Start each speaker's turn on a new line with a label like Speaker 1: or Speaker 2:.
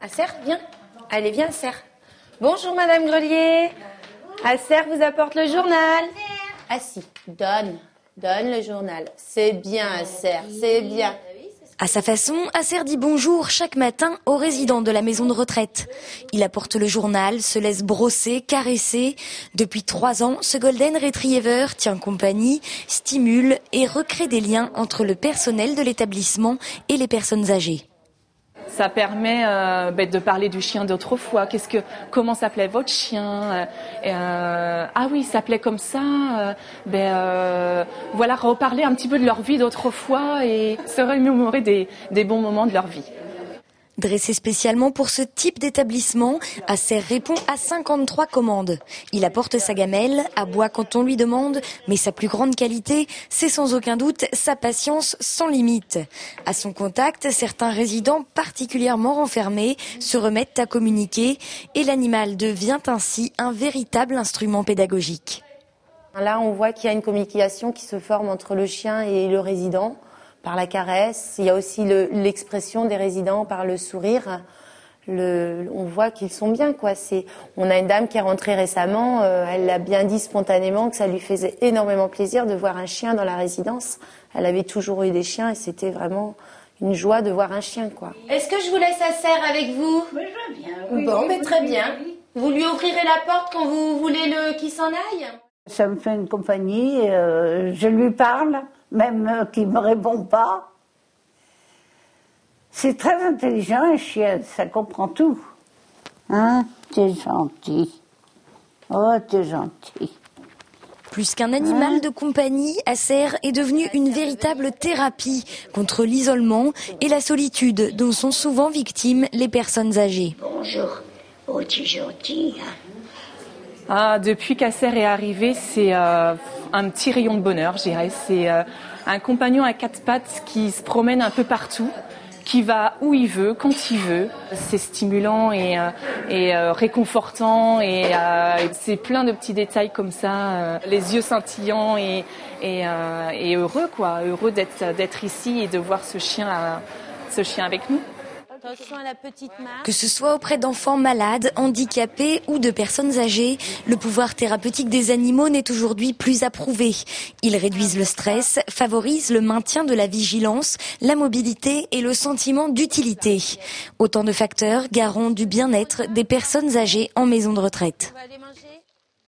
Speaker 1: Acer, viens. Allez, viens, Acer. Bonjour, Madame Grelier. Acer vous apporte le journal. Assis, donne le journal. C'est bien, Acer, c'est bien.
Speaker 2: À sa façon, Acer dit bonjour chaque matin aux résidents de la maison de retraite. Il apporte le journal, se laisse brosser, caresser. Depuis 3 ans, ce Golden Retriever tient compagnie, stimule et recrée des liens entre le personnel de l'établissement et les personnes âgées.
Speaker 3: Ça permet de parler du chien d'autrefois. Comment s'appelait votre chien? Ah oui, il s'appelait comme ça. Voilà, reparler un petit peu de leur vie d'autrefois et se remémorer des bons moments de leur vie.
Speaker 2: Dressé spécialement pour ce type d'établissement, Acer répond à 53 commandes. Il apporte sa gamelle, aboie quand on lui demande, mais sa plus grande qualité, c'est sans aucun doute sa patience sans limite. À son contact, certains résidents particulièrement renfermés se remettent à communiquer et l'animal devient ainsi un véritable instrument pédagogique.
Speaker 1: Là, on voit qu'il y a une communication qui se forme entre le chien et le résident. Par la caresse, il y a aussi l'expression des résidents par le sourire. On voit qu'ils sont bien, quoi. On a une dame qui est rentrée récemment, elle l'a bien dit spontanément que ça lui faisait énormément plaisir de voir un chien dans la résidence. Elle avait toujours eu des chiens et c'était vraiment une joie de voir un chien, quoi. Est-ce que je vous laisse Acer avec vous?
Speaker 4: Oui, je veux bien. Oui,
Speaker 1: bon,
Speaker 4: oui,
Speaker 1: mais très
Speaker 4: oui,
Speaker 1: bien.
Speaker 4: Oui.
Speaker 1: Vous lui ouvrirez la porte quand vous voulez qu'il s'en aille?
Speaker 4: Ça me fait une compagnie, je lui parle. Même qu'il ne me répond pas. C'est très intelligent, un chien, ça comprend tout. Hein? T'es gentil. Oh, t'es gentil.
Speaker 2: Plus qu'un animal de compagnie, Acer est devenu une véritable thérapie contre l'isolement et la solitude dont sont souvent victimes les personnes âgées.
Speaker 4: Bonjour. Oh, t'es gentil.
Speaker 3: Ah, depuis qu'Acer est arrivé, c'est un petit rayon de bonheur, je dirais. C'est un compagnon à 4 pattes qui se promène un peu partout, qui va où il veut, quand il veut. C'est stimulant et réconfortant et c'est plein de petits détails comme ça, les yeux scintillants et heureux, quoi, heureux d'être ici et de voir ce chien avec nous.
Speaker 1: Attention à la petite marque.
Speaker 2: Que ce soit auprès d'enfants malades, handicapés ou de personnes âgées, le pouvoir thérapeutique des animaux n'est aujourd'hui plus approuvé. Ils réduisent le stress, favorisent le maintien de la vigilance, la mobilité et le sentiment d'utilité. Autant de facteurs garants du bien-être des personnes âgées en maison de retraite.